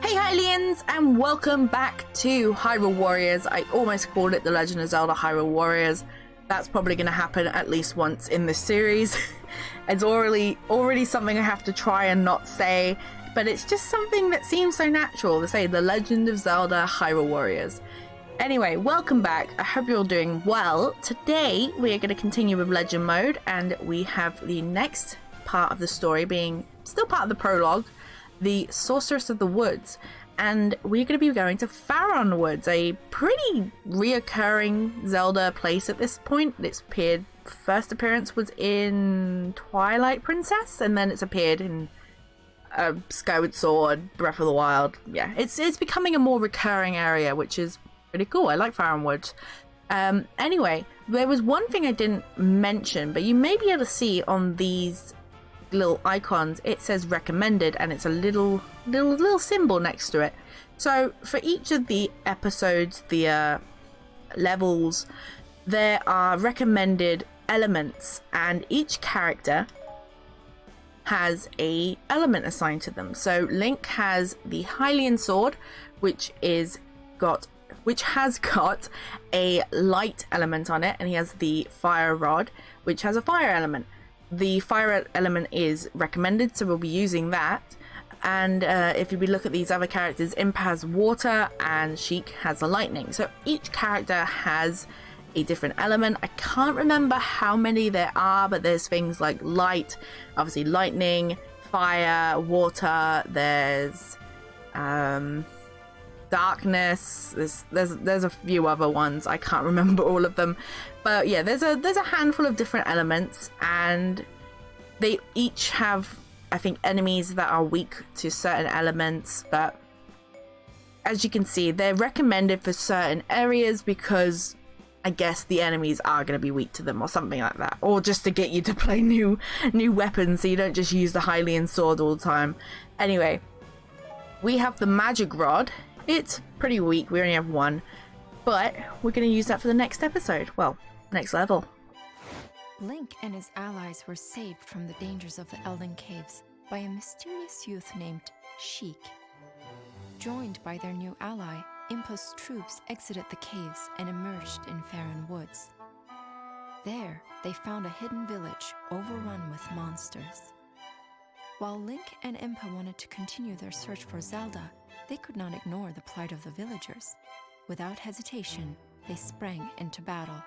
Hey Hylians, and welcome back to Hyrule Warriors. I almost called it The Legend of Zelda Hyrule Warriors. That's probably going to happen at least once in this series. It's already something I have to try and not say, but it's just something that seems so natural to say The Legend of Zelda Hyrule Warriors. Anyway, welcome back. I hope you're all doing well. Today we are going to continue with Legend Mode, and we have the next part of the story being still part of the prologue, the Sorceress of the Woods, and we're going to be going to Faron Woods, a pretty reoccurring Zelda place at this point. Its first appearance was in Twilight Princess, and then it's appeared in Skyward Sword, Breath of the Wild. Yeah, it's becoming a more recurring area, which is pretty cool. I like Faron Woods. Anyway, there was one thing I didn't mention, but you may be able to see on these little icons. It says recommended, and it's a little symbol next to it. So for each of the episodes, the levels, there are recommended elements, and each character has a element assigned to them. So Link has the Hylian sword, which has got a light element on it, and he has the fire rod, which has a fire element. The fire element is recommended, so we'll be using that. And if we look at these other characters, Impa has water and Sheik has the lightning. So each character has a different element. I can't remember how many there are, but there's things like light, obviously lightning, fire, water, there's darkness, there's a few other ones. I can't remember all of them, but yeah, there's a handful of different elements, and they each have, I think, enemies that are weak to certain elements. But as you can see, they're recommended for certain areas because I guess the enemies are going to be weak to them, or something like that, or just to get you to play new weapons so you don't just use the Hylian sword all the time. Anyway, we have the magic rod. It's pretty weak, we only have one, but we're going to use that for the next episode. Well, next level. Link and his allies were saved from the dangers of the Eldin Caves by a mysterious youth named Sheik. Joined by their new ally, Impa's troops exited the caves and emerged in Faron Woods. There, they found a hidden village overrun with monsters. While Link and Impa wanted to continue their search for Zelda, they could not ignore the plight of the villagers. Without hesitation, they sprang into battle.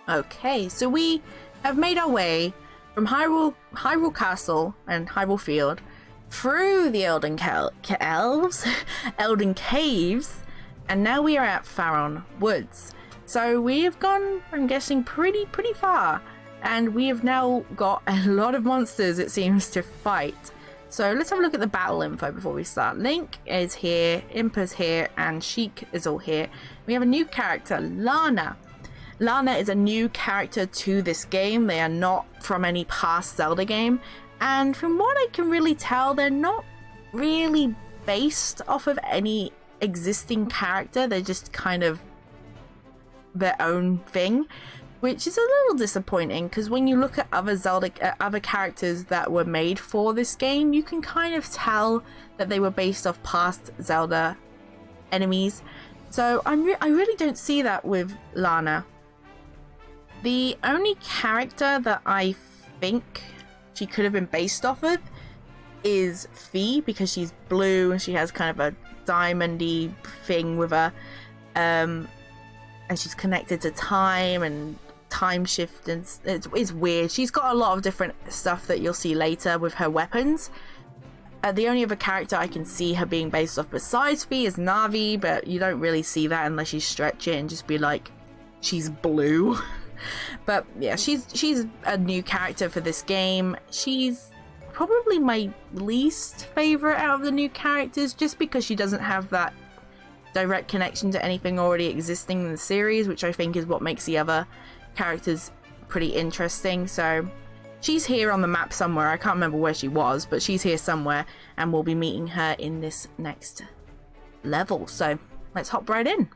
Okay, so we have made our way from Hyrule Castle and Hyrule Field through the Eldin Caves, and now we are at Faron Woods. So we have gone, I'm guessing, pretty far, and we have now got a lot of monsters, it seems, to fight. So let's have a look at the battle info before we start. Link is here, Impa's here, and Sheik is all here. We have a new character, Lana. Lana is a new character to this game. They are not from any past Zelda game. And from what I can really tell, they're not really based off of any existing character. They're just kind of their own thing, which is a little disappointing, because when you look at other characters that were made for this game, you can kind of tell that they were based off past Zelda enemies. So I really don't see that with Lana. The only character that I think she could have been based off of is Fi, because she's blue and she has kind of a diamondy thing with her, and she's connected to time and time shift, and it's weird. She's got a lot of different stuff that you'll see later with her weapons. The only other character I can see her being based off besides Fi is Navi, but you don't really see that unless you stretch it and just be like, she's blue. But yeah, she's a new character for this game. She's probably my least favorite out of the new characters, just because she doesn't have that direct connection to anything already existing in the series, which I think is what makes the other characters pretty interesting. So she's here on the map somewhere. I can't remember where she was, but she's here somewhere, and we'll be meeting her in this next level. So let's hop right in.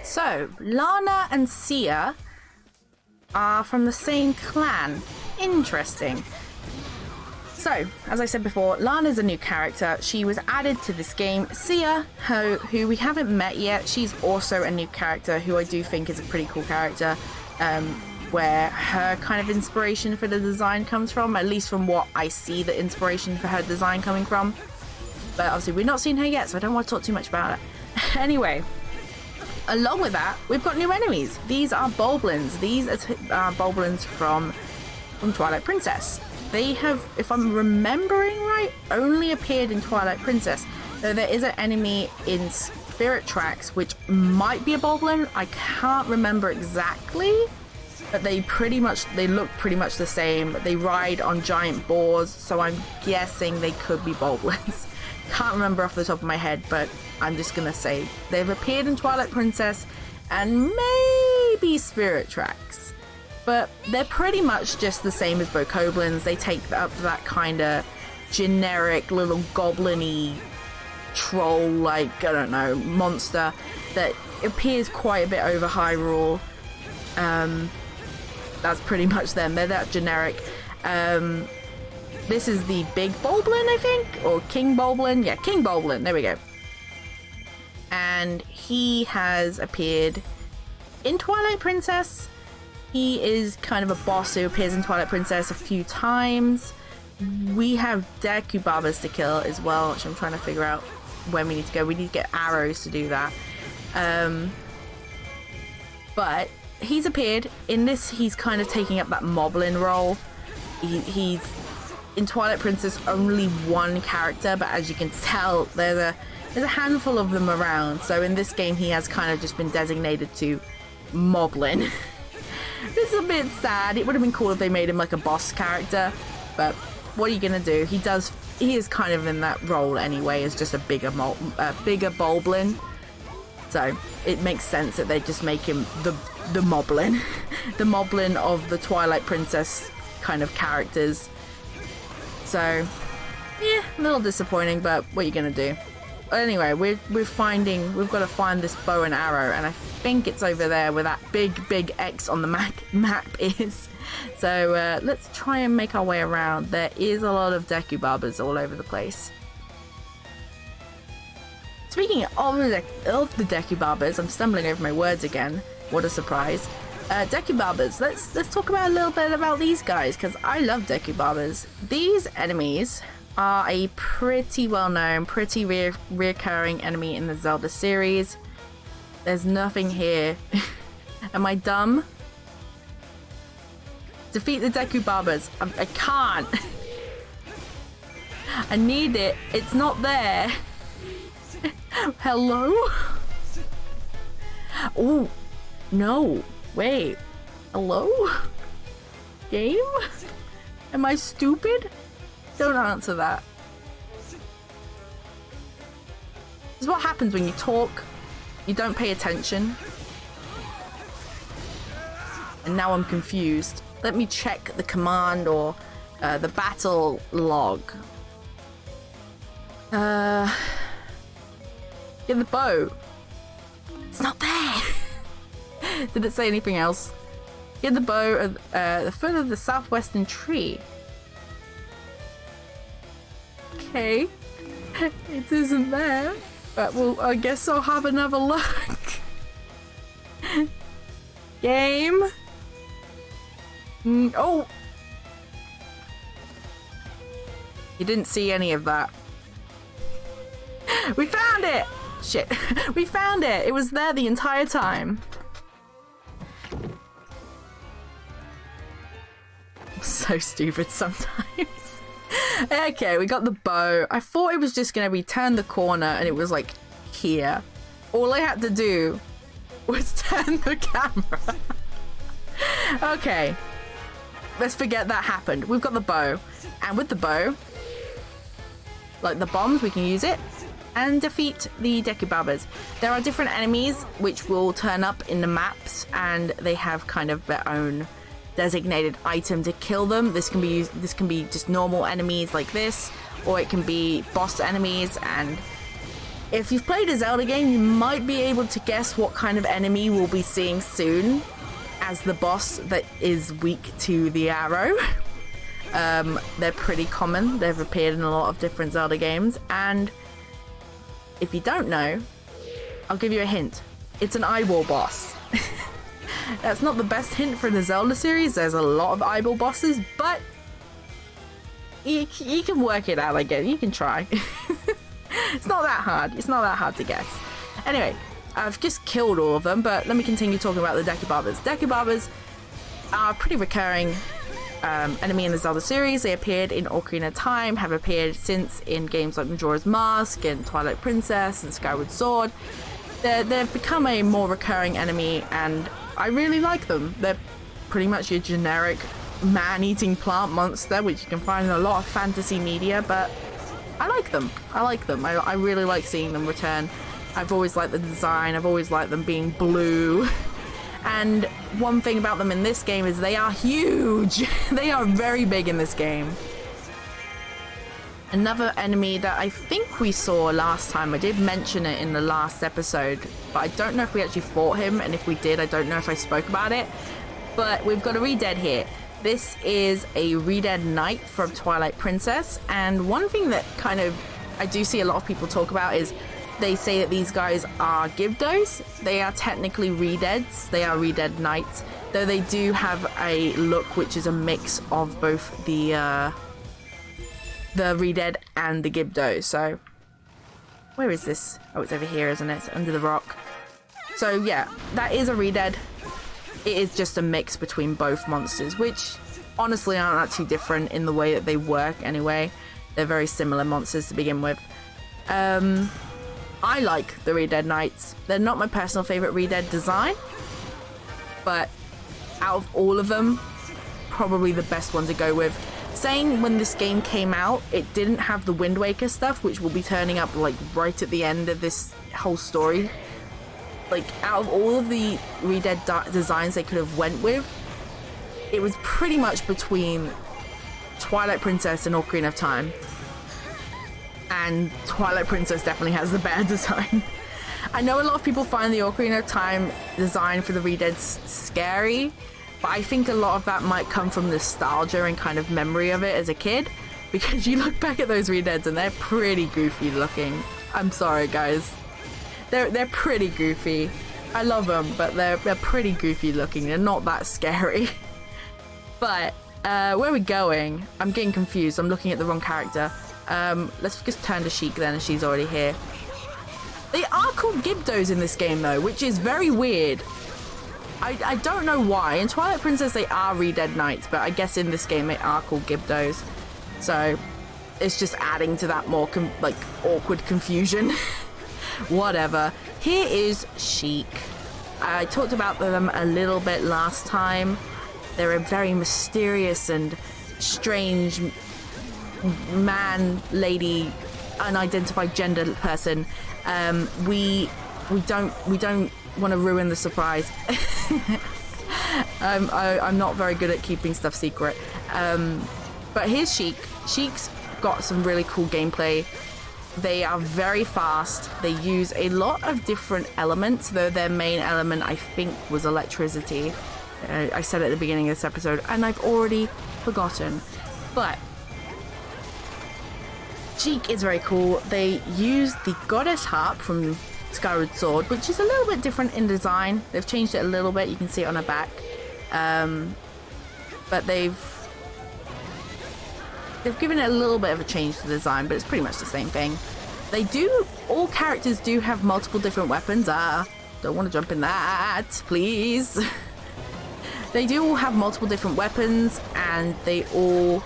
So, Lana and Sia are from the same clan. Interesting. So, as I said before, Lana's a new character. She was added to this game. Sia, who we haven't met yet, she's also a new character who I do think is a pretty cool character, where her kind of inspiration for the design comes from, at least from what I see the inspiration for her design coming from. But obviously we've not seen her yet, so I don't want to talk too much about it. Anyway. Along with that, we've got new enemies. These are Boblins. These are Boblins from Twilight Princess. They have, if I'm remembering right, only appeared in Twilight Princess. Though there is an enemy in Spirit Tracks, which might be a Boblin. I can't remember exactly, but they look pretty much the same. They ride on giant boars, so I'm guessing they could be Boblins. Can't remember off the top of my head, but I'm just gonna say they've appeared in Twilight Princess and maybe Spirit Tracks, but they're pretty much just the same as Bokoblins. They take up that kind of generic little goblin-y troll, like, I don't know, monster that appears quite a bit over Hyrule. That's pretty much them. They're that generic. This is the Big Boblin, I think, or King Boblin. Yeah, King Boblin. There we go. And he has appeared in Twilight Princess. He is kind of a boss who appears in Twilight Princess a few times. We have Deku Barbers to kill as well, which I'm trying to figure out when we need to go. We need to get arrows to do that. But he's appeared in this. He's kind of taking up that Moblin role. He's in Twilight Princess only one character, but as you can tell, there's a handful of them around. So in this game, he has kind of just been designated to Moblin. It's a bit sad. It would have been cool if they made him like a boss character, but what are you gonna do? He is kind of in that role anyway, as just a bigger Boblin. So it makes sense that they just make him the Moblin, the Moblin of the Twilight Princess kind of characters. So yeah, a little disappointing, but what are you gonna do? Anyway, we've got to find this bow and arrow, and I think it's over there where that big X on the map is. So let's try and make our way around. There is a lot of Deku Barbers all over the place. Speaking of the Deku Barbers, I'm stumbling over my words again. What a surprise. Deku Barbers, let's talk about a little bit about these guys, because I love Deku Barbers. These enemies are a pretty well-known, pretty reoccurring enemy in the Zelda series. There's nothing here. Am I dumb? Defeat the Deku Barbers. I can't. I need it. It's not there. Hello? Oh, no. Wait. Hello? Game? Am I stupid? Don't answer that. This is what happens when you talk. You don't pay attention. And now I'm confused. Let me check the command or the battle log. Get the bow. It's not there. Did it say anything else? Get the bow at the foot of the southwestern tree. Okay. It isn't there. But well, I guess I'll have another look. Game. Oh! You didn't see any of that. We found it! Shit. We found it! It was there the entire time. I'm so stupid sometimes. Okay, we got the bow. I thought it was just gonna be turn the corner and it was like here. All I had to do was turn the camera. Okay, let's forget that happened. We've got the bow, and with the bow, like the bombs, we can use it and defeat the Deku. There are different enemies which will turn up in the maps, and they have kind of their own designated item to kill them. This can be just normal enemies like this, or it can be boss enemies. And if you've played a Zelda game, you might be able to guess what kind of enemy we'll be seeing soon as the boss that is weak to the arrow. They're pretty common. They've appeared in a lot of different Zelda games, and if you don't know, I'll give you a hint. It's an eyeball boss. That's not the best hint for the Zelda series. There's a lot of eyeball bosses, but you can work it out, I guess. You can try. It's not that hard. It's not that hard to guess. Anyway, I've just killed all of them, but let me continue talking about the Deku. Deku are pretty recurring enemy in the Zelda series. They appeared in Ocarina of Time, have appeared since in games like Majora's Mask and Twilight Princess and Skyward Sword. They've become a more recurring enemy, and I really like them. They're pretty much your generic man-eating plant monster, which you can find in a lot of fantasy media, but I like them. I really like seeing them return. I've always liked the design. I've always liked them being blue. And one thing about them in this game is they are huge. They are very big in this game. Another enemy that I think we saw last time, I did mention it in the last episode, but I don't know if we actually fought him, and if we did, I don't know if I spoke about it. But we've got a Redead here. This is a Redead Knight from Twilight Princess, and one thing that kind of I do see a lot of people talk about is they say that these guys are Gibdos. They are technically Redeads. They are Redead Knights, though they do have a look which is a mix of both the Redead and the Gibdo. So where is this? Oh, it's over here, isn't it? It's under the rock. So yeah, that is a Redead. It is just a mix between both monsters, which honestly aren't that too different in the way that they work anyway. They're very similar monsters to begin with. I like the Redead Knights. They're not my personal favorite Redead design, but out of all of them, probably the best one to go with. Saying when this game came out, it didn't have the Wind Waker stuff, which will be turning up like right at the end of this whole story. Like, out of all of the Redead designs they could have went with, it was pretty much between Twilight Princess and Ocarina of Time. And Twilight Princess definitely has the better design. I know a lot of people find the Ocarina of Time design for the Redeads scary, but I think a lot of that might come from nostalgia and kind of memory of it as a kid, because you look back at those Redeads and they're pretty goofy looking. I'm sorry, guys. They're pretty goofy. I love them, but they're pretty goofy looking. They're not that scary. But where are we going? I'm getting confused. I'm looking at the wrong character. Let's just turn to Sheik then, and she's already here. They are called Gibdos in this game though, which is very weird. I don't know why. In Twilight Princess they are Redead Knights, but I guess in this game they are called Gibdos. So it's just adding to that more awkward confusion. Whatever. Here is Sheik. I talked about them a little bit last time. They're a very mysterious and strange man, lady, unidentified gender person. We don't want to ruin the surprise. I'm not very good at keeping stuff secret. But here's Sheik. Sheik's got some really cool gameplay. They are very fast. They use a lot of different elements, though their main element, I think, was electricity. I said it at the beginning of this episode, and I've already forgotten. But Sheik is very cool. They use the Goddess Harp from Skyward Sword, which is a little bit different in design. They've changed it a little bit. You can see it on her back. But they've given it a little bit of a change to the design, but it's pretty much the same thing. All characters do have multiple different weapons. Don't want to jump in that, please. They do all have multiple different weapons, and they all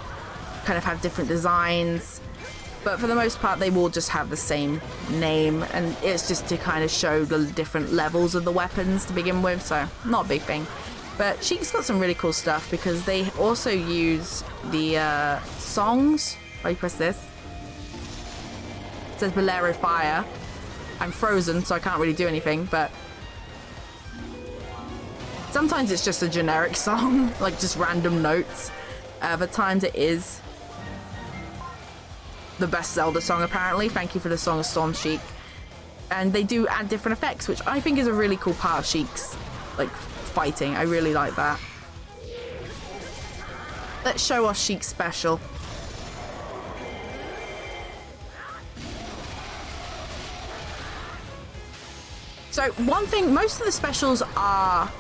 kind of have different designs. But for the most part, they will just have the same name, and it's just to kind of show the different levels of the weapons to begin with, so not a big thing. But Sheik's got some really cool stuff because they also use the songs. Oh, you press this. It says Bolero Fire. I'm frozen, so I can't really do anything, but sometimes it's just a generic song, like just random notes. Other times it is the best Zelda song, apparently. Thank you for the Song of Storm, Sheik. And they do add different effects, which I think is a really cool part of Sheik's like fighting. I really like that. Let's show off Sheik's special. So one thing, most of the specials are,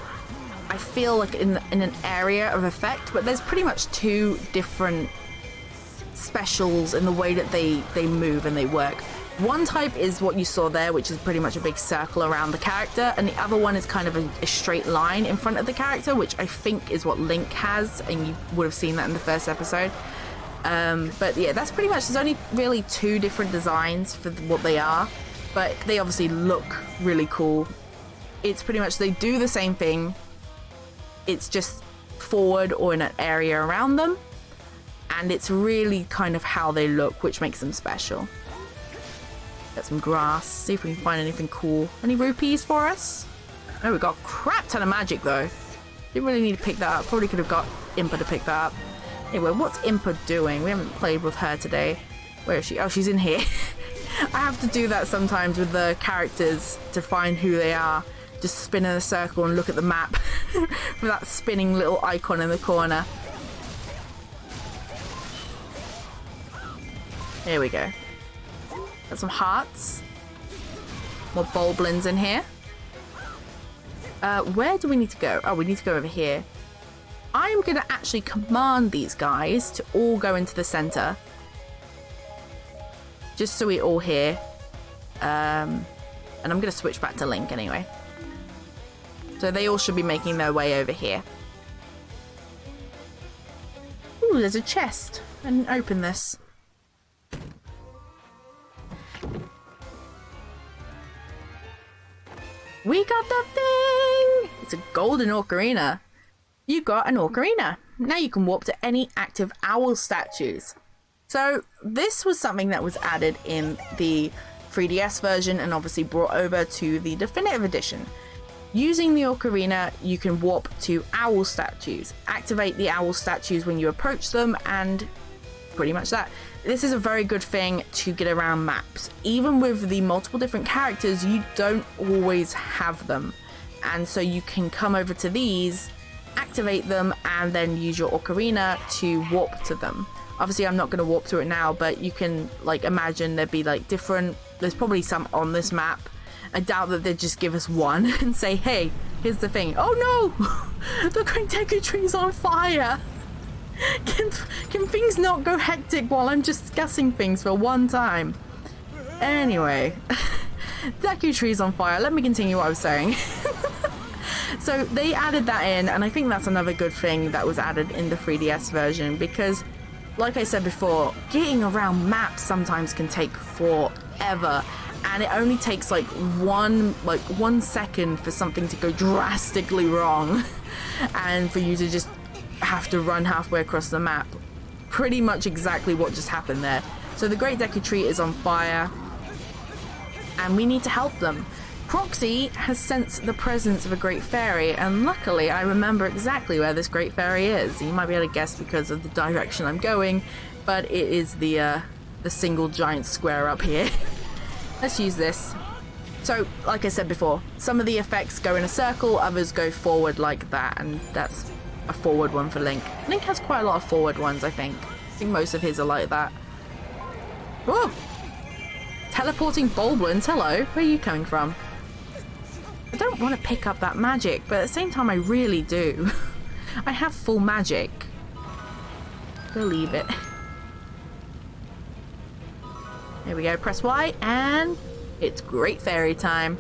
I feel like in an area of effect, but there's pretty much two different specials in the way that they move and they work. One type is what you saw there, which is pretty much a big circle around the character, and the other one is kind of a straight line in front of the character, which I think is what Link has, and you would have seen that in the first episode. But yeah, that's pretty much, there's only really two different designs for what they are, but they obviously look really cool. It's pretty much, they do the same thing, it's just forward or in an area around them, and it's really kind of how they look, which makes them special. Got some grass, see if we can find anything cool. Any rupees for us? Oh, we got a crap ton of magic though. Didn't really need to pick that up. Probably could have got Impa to pick that up. Anyway, what's Impa doing? We haven't played with her today. Where is she? Oh, she's in here. I have to do that sometimes with the characters to find who they are. Just spin in a circle and look at the map with that spinning little icon in the corner. Here we go. Got some hearts. More Bulblins in here. Where do we need to go? Oh, we need to go over here. I'm going to actually command these guys to all go into the center. Just so we all hear. And I'm going to switch back to Link anyway. So they all should be making their way over here. Ooh, there's a chest. I didn't open this. We got the thing! It's a golden ocarina. You got an ocarina. Now you can warp to any active owl statues. So this was something that was added in the 3DS version and obviously brought over to the definitive edition. Using the ocarina, you can warp to owl statues, activate the owl statues when you approach them, and pretty much that. This is a very good thing to get around maps. Even with the multiple different characters, you don't always have them. And so you can come over to these, activate them, and then use your ocarina to warp to them. Obviously, I'm not going to warp to it now, but you can like imagine there'd be like different, there's probably some on this map. I doubt that they'd just give us one and say, hey, here's the thing. Oh no! The Great Deku Tree's on fire! Can things not go hectic while I'm just discussing things for one time? Anyway, Deku Tree's on fire. Let me continue what I was saying. So they added that in, and I think that's another good thing that was added in the 3DS version, because like I said before, getting around maps sometimes can take forever, and it only takes like one second for something to go drastically wrong and for you to just have to run halfway across the map. Pretty much exactly what just happened there. So the Great Deku Tree is on fire and we need to help them. Proxy has sensed the presence of a great fairy, and luckily I remember exactly where this great fairy is. You might be able to guess because of the direction I'm going, but it is the single giant square up here. Let's use this. So like I said before, some of the effects go in a circle, others go forward like that, and that's a forward one for Link. Link has quite a lot of forward ones, I think. I think most of his are like that. Whoa! Teleporting Bulblins, hello. Where are you coming from? I don't want to pick up that magic, but at the same time I really do. I have full magic. Believe it. There we go, press Y, and it's Great Fairy time.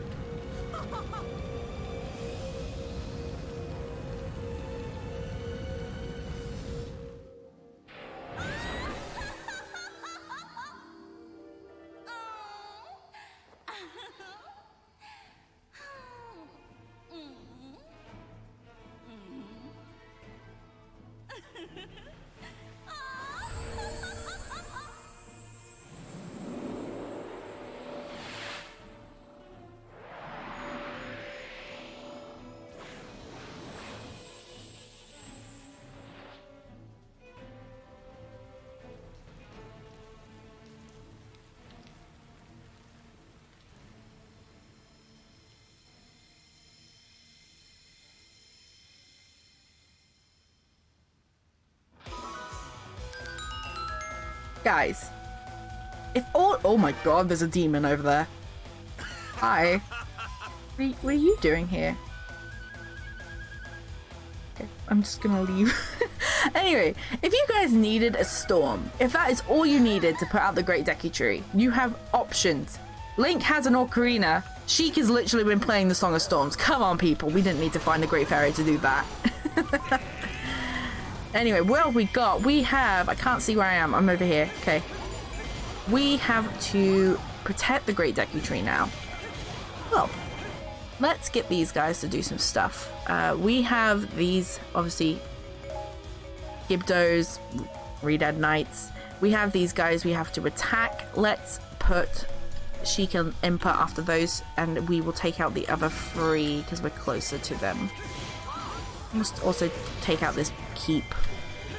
Guys, if all... Oh my god, there's a demon over there. Hi. What are you doing here? Okay, I'm just gonna leave. Anyway, if you guys needed a storm, if that is all you needed to put out the Great Deku Tree, you have options. Link has an ocarina. Sheik has literally been playing the Song of Storms. Come on, people. We didn't need to find a Great Fairy to do that. Anyway, what have we got? We have... I can't see where I am. I'm over here. Okay. We have to protect the Great Deku Tree now. Well, let's get these guys to do some stuff. We have these, obviously, Gibdos, Redad Knights. We have these guys we have to attack. Let's put Sheik and Impa after those, and we will take out the other 3 because we're closer to them. We must also take out this keep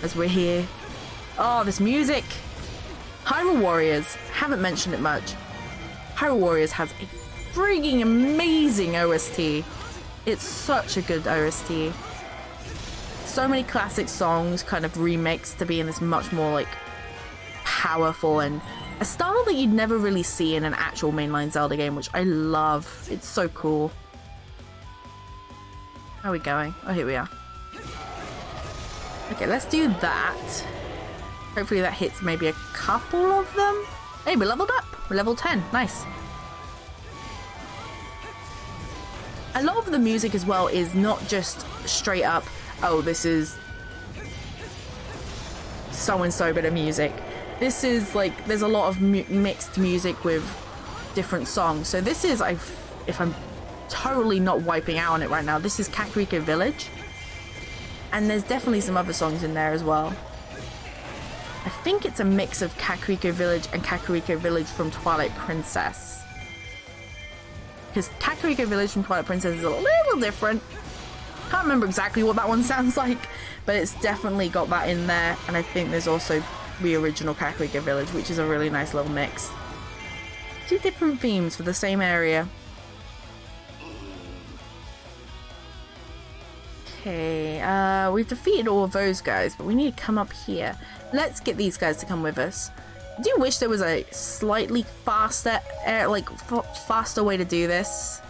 as we're here. Oh, this music! Hyrule Warriors, haven't mentioned it much. Hyrule Warriors has a frigging amazing OST. It's such a good OST. So many classic songs kind of remixed to be in this much more like powerful and a style that you'd never really see in an actual mainline Zelda game, which I love. It's so cool. How are we going? Oh, here we are. Okay, let's do that. Hopefully that hits maybe a couple of them. Hey, we leveled up. We're level 10. Nice. A lot of the music as well is not just straight up, oh, this is so-and-so bit of music. This is like, there's a lot of mixed music with different songs. So this is, if I'm totally not wiping out on it right now, this is Kakariko Village. And there's definitely some other songs in there as well. I think it's a mix of Kakariko Village and Kakariko Village from Twilight Princess. Because Kakariko Village from Twilight Princess is a little different. Can't remember exactly what that one sounds like, but it's definitely got that in there. And I think there's also the original Kakariko Village, which is a really nice little mix. 2 different themes for the same area. Okay, we've defeated all of those guys, but we need to come up here. Let's get these guys to come with us. I do wish there was a slightly faster, faster way to do this.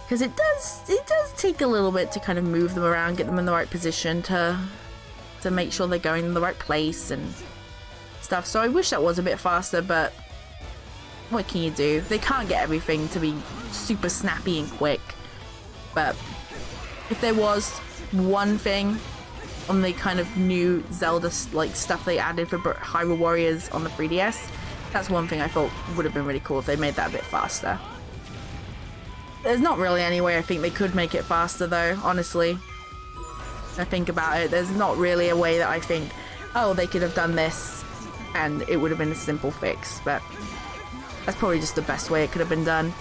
Because it does take a little bit to kind of move them around, get them in the right position to make sure they're going in the right place and stuff. So I wish that was a bit faster, but what can you do? They can't get everything to be super snappy and quick. But if there was one thing on the kind of new Zelda like stuff they added for Hyrule Warriors on the 3DS, that's one thing I thought would have been really cool if they made that a bit faster. There's not really any way I think they could make it faster though, honestly. I think about it, there's not really a way that I think, oh, they could have done this and it would have been a simple fix, but that's probably just the best way it could have been done.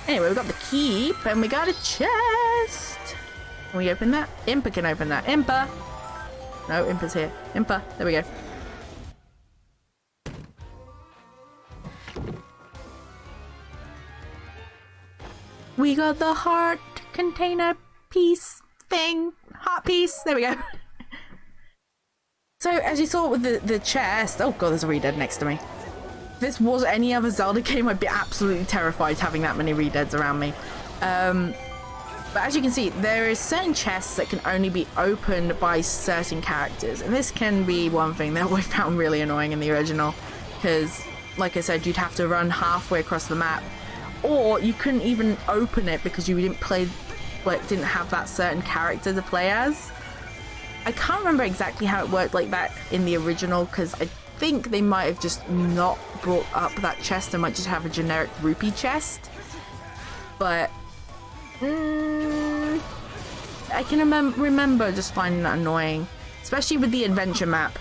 Anyway, we got the keep and we got a chest. Can we open that? Impa can open that. Impa! No, Impa's here. Impa, there we go. We got the heart container piece thing. Heart piece. There we go. So, as you saw with the chest... Oh god, there's a Redead next to me. If this was any other Zelda game, I'd be absolutely terrified having that many Redeads around me. But as you can see, there is certain chests that can only be opened by certain characters. And this can be one thing that I found really annoying in the original. Because, like I said, you'd have to run halfway across the map. Or you couldn't even open it because you didn't didn't have that certain character to play as. I can't remember exactly how it worked like that in the original, because I think they might have just not brought up that chest and might just have a generic rupee chest. But I can remember just finding that annoying, especially with the adventure map,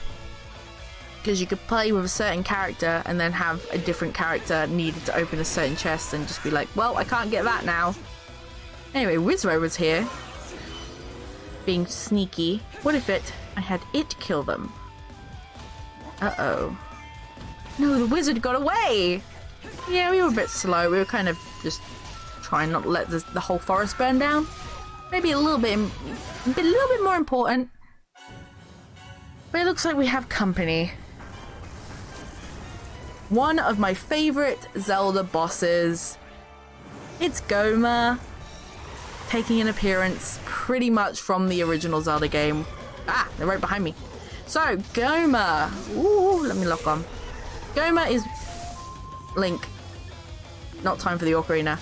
because you could play with a certain character and then have a different character needed to open a certain chest and just be like, well, I can't get that now. Anyway, Wizro was here, being sneaky. What if I had it kill them? Uh-oh. No, the wizard got away! Yeah, we were a bit slow. We were kind of just trying not to let the whole forest burn down. Maybe a little bit more important. But it looks like we have company. one of my favorite Zelda bosses. It's Goma, taking an appearance pretty much from the original Zelda game. Ah, they're right behind me. So, Goma. Ooh, let me lock on. Goma is... Link. Not time for the ocarina.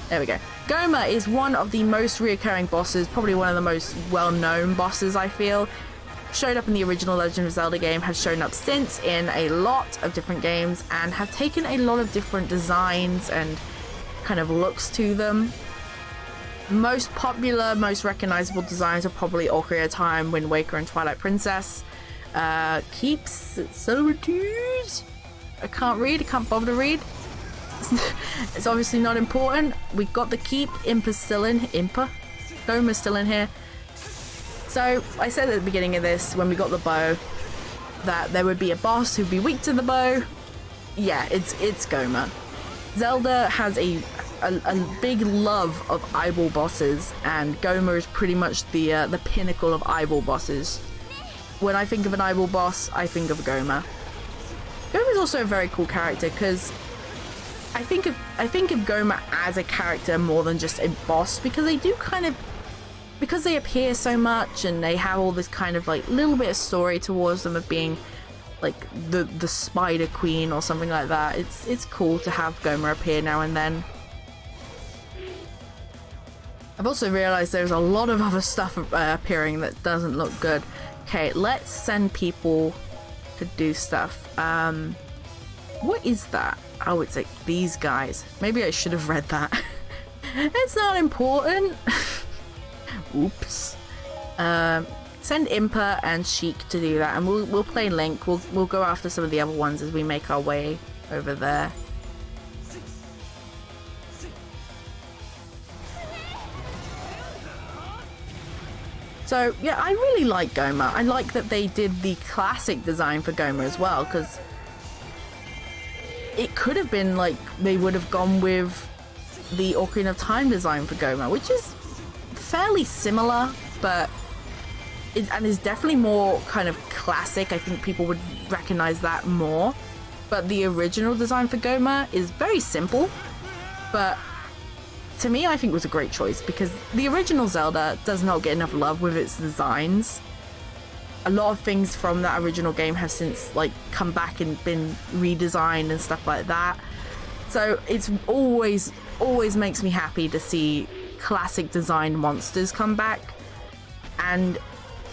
There we go. Goma is one of the most reoccurring bosses, probably one of the most well-known bosses, I feel. Showed up in the original Legend of Zelda game, has shown up since in a lot of different games, and have taken a lot of different designs and kind of looks to them. Most popular, most recognizable designs are probably Ocarina of Time, Wind Waker, and Twilight Princess. Keeps, Solitudes. I can't read, I can't bother to read. It's obviously not important. We got the keep. Impa's still in. Goma's still in here. So I said at the beginning of this, when we got the bow, that there would be a boss who'd be weak to the bow. Yeah, it's Goma. Zelda has a big love of eyeball bosses, and Goma is pretty much the pinnacle of eyeball bosses. When I think of an eyeball boss, I think of Goma. Goma is also a very cool character because I think of Goma as a character more than just a boss, because they do kind of, because they appear so much and they have all this kind of like little bit of story towards them of being like the Spider Queen or something like that. It's cool to have Goma appear now and then. I've also realized there's a lot of other stuff appearing that doesn't look good. Okay, let's send people to do stuff. What is that? Oh, it's like these guys. Maybe I should have read that. It's not important. Oops. Send Impa and Sheik to do that, and we'll play Link. We'll go after some of the other ones as we make our way over there. So yeah, I really like Goma. I like that they did the classic design for Goma as well, because it could have been like they would have gone with the Ocarina of Time design for Goma, which is fairly similar, but is definitely more kind of classic. I think people would recognize that more. But the original design for Goma is very simple, but to me I think it was a great choice, because the original Zelda does not get enough love with its designs. A lot of things from that original game have since like come back and been redesigned and stuff like that. So it's always makes me happy to see classic designed monsters come back. And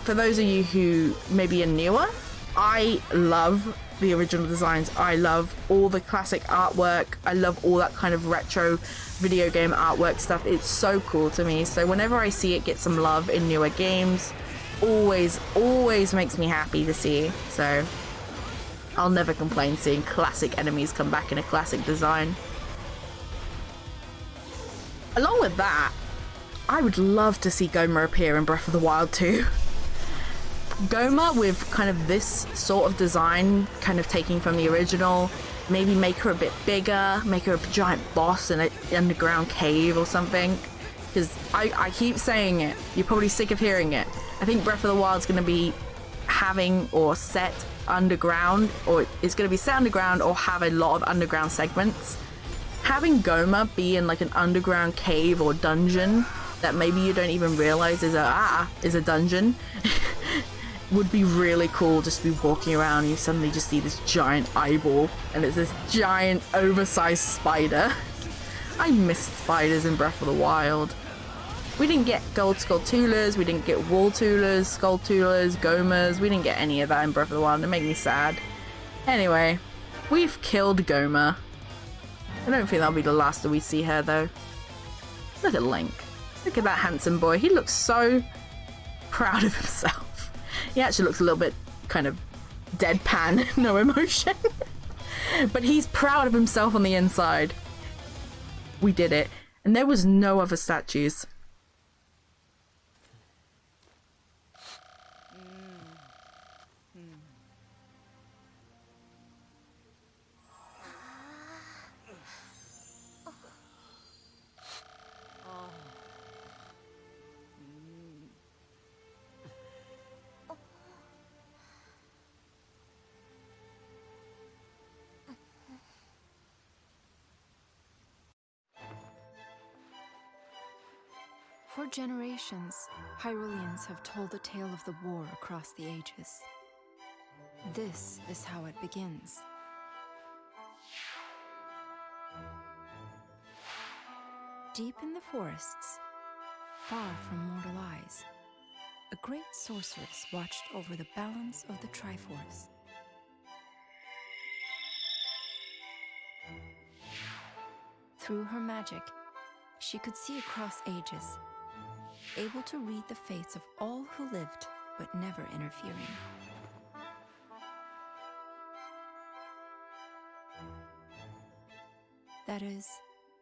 for those of you who maybe are newer, I love the original designs. I love all the classic artwork. I love all that kind of retro video game artwork stuff. It's so cool to me. So whenever I see it get some love in newer games, always makes me happy to see. So I'll never complain seeing classic enemies come back in a classic design. Along with that, I would love to see Goma appear in Breath of the Wild 2. Goma with kind of this sort of design, kind of taking from the original, maybe make her a bit bigger, make her a giant boss in an underground cave or something. Because I keep saying it, you're probably sick of hearing it. I think Breath of the Wild is going to be having or set underground, or it's going to be set underground or have a lot of underground segments. Having Goma be in like an underground cave or dungeon that maybe you don't even realize is a dungeon would be really cool. Just to be walking around and you suddenly just see this giant eyeball and it's this giant oversized spider. I missed spiders in Breath of the Wild. We didn't get gold Skulltulas, we didn't get Walltulas, Skulltulas, Gomas, we didn't get any of that in Breath of the Wild, and it made me sad. Anyway, we've killed Goma. I don't think that'll be the last that we see her though. Look at Link. Look at that handsome boy. He looks so proud of himself. He actually looks a little bit kind of deadpan, no emotion. But he's proud of himself on the inside. We did it. And there was no other statues. For generations, Hyruleans have told the tale of the war across the ages. This is how it begins. Deep in the forests, far from mortal eyes, a great sorceress watched over the balance of the Triforce. Through her magic, she could see across ages, able to read the fates of all who lived, but never interfering. That is,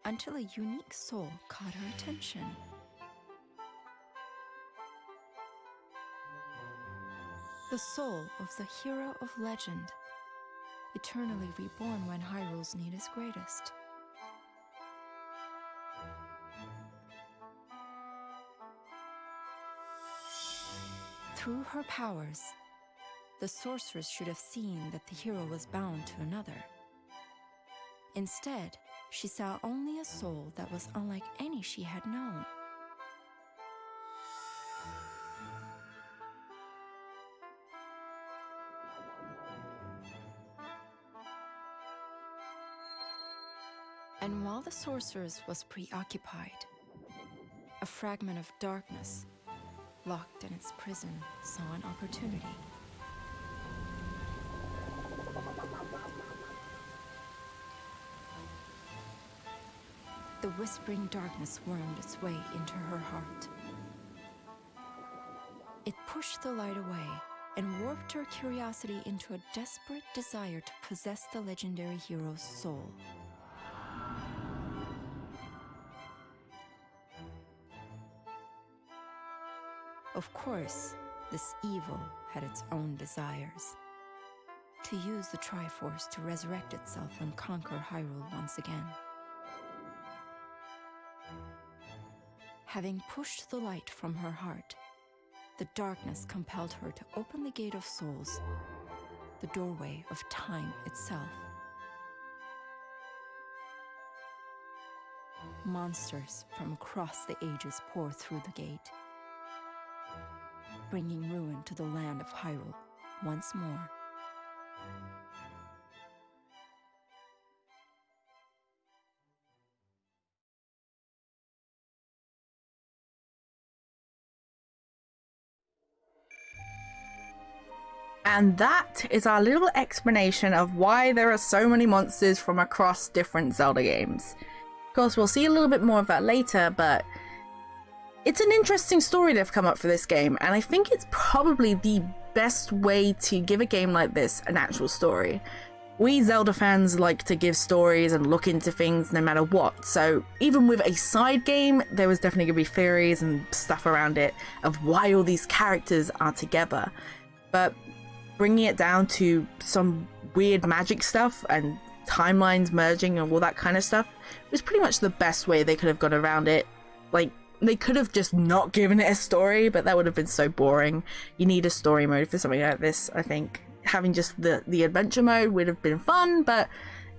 until a unique soul caught her attention. The soul of the hero of legend, eternally reborn when Hyrule's need is greatest. Through her powers, the sorceress should have seen that the hero was bound to another. Instead, she saw only a soul that was unlike any she had known. And while the sorceress was preoccupied, a fragment of darkness, locked in its prison, saw an opportunity. The whispering darkness wormed its way into her heart. It pushed the light away and warped her curiosity into a desperate desire to possess the legendary hero's soul. Of course, this evil had its own desires. To use the Triforce to resurrect itself and conquer Hyrule once again. Having pushed the light from her heart, the darkness compelled her to open the Gate of Souls, the doorway of time itself. Monsters from across the ages pour through the gate, bringing ruin to the land of Hyrule once more. And that is our little explanation of why there are so many monsters from across different Zelda games. Of course, we'll see a little bit more of that later, but it's an interesting story they've come up for this game, and I think it's probably the best way to give a game like this an actual story. We Zelda fans like to give stories and look into things no matter what, so even with a side game, there was definitely going to be theories and stuff around it of why all these characters are together. But bringing it down to some weird magic stuff and timelines merging and all that kind of stuff was pretty much the best way they could have got around it. Like, they could have just not given it a story, but that would have been so boring. You need a story mode for something like this, I think. Having just the adventure mode would have been fun, but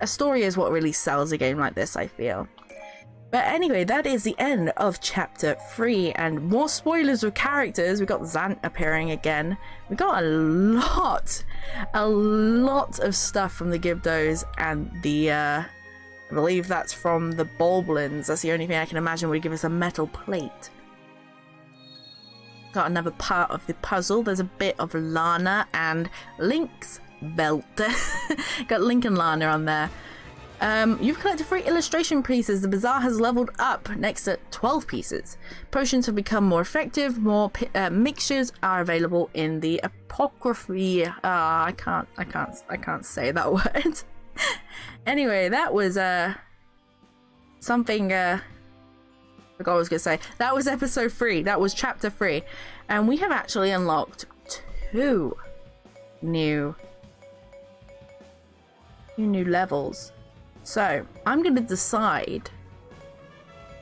a story is what really sells a game like this, I feel. But anyway, that is the end of Chapter 3, and more spoilers with characters. We got Zant appearing again. We got a lot of stuff from the Gibdos and the, I believe that's from the Bulblins. That's the only thing I can imagine would give us a metal plate. Got another part of the puzzle. There's a bit of Lana and Link's belt. Got Link and Lana on there. You've collected 3 illustration pieces. The bazaar has leveled up next to 12 pieces. Potions have become more effective. More mixtures are available in the apocryphy. I can't say that word. Anyway, that was something. I forgot what I was gonna say. That was episode 3. That was chapter 3, and we have actually unlocked 2 new levels. So I'm going to decide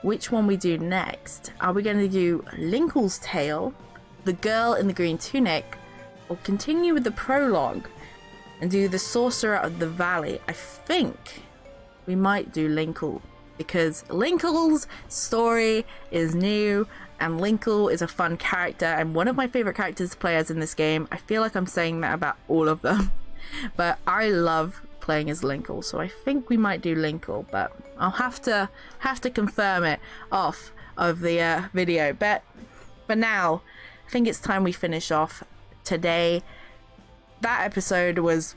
which one we do next. Are we going to do Linkle's Tale, the girl in the green tunic, or continue with the prologue and do the Sorcerer of the Valley? I think we might do Linkle, because Linkle's story is new and Linkle is a fun character and one of my favorite characters to play as in this game. I feel like I'm saying that about all of them, but I love playing as Linkle, so I think we might do Linkle, but I'll have to confirm it off of the video. But for now, I think it's time we finish off today. That episode was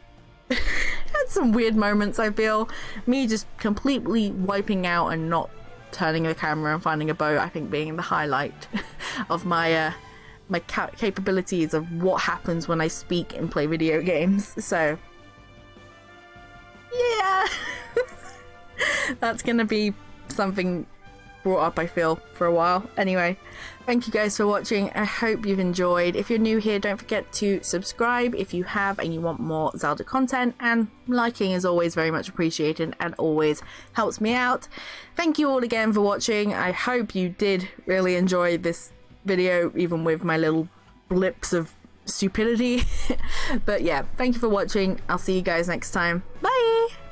had some weird moments. I feel me just completely wiping out and not turning the camera and finding a boat, I think, being the highlight of my my capabilities of what happens when I speak and play video games. So yeah, that's gonna be something brought up, I feel, for a while. Anyway, thank you guys for watching. I hope you've enjoyed. If you're new here, don't forget to subscribe if you have and you want more Zelda content, and liking is always very much appreciated and always helps me out. Thank you all again for watching. I hope you did really enjoy this video, even with my little blips of stupidity. But yeah, thank you for watching. I'll see you guys next time. Bye!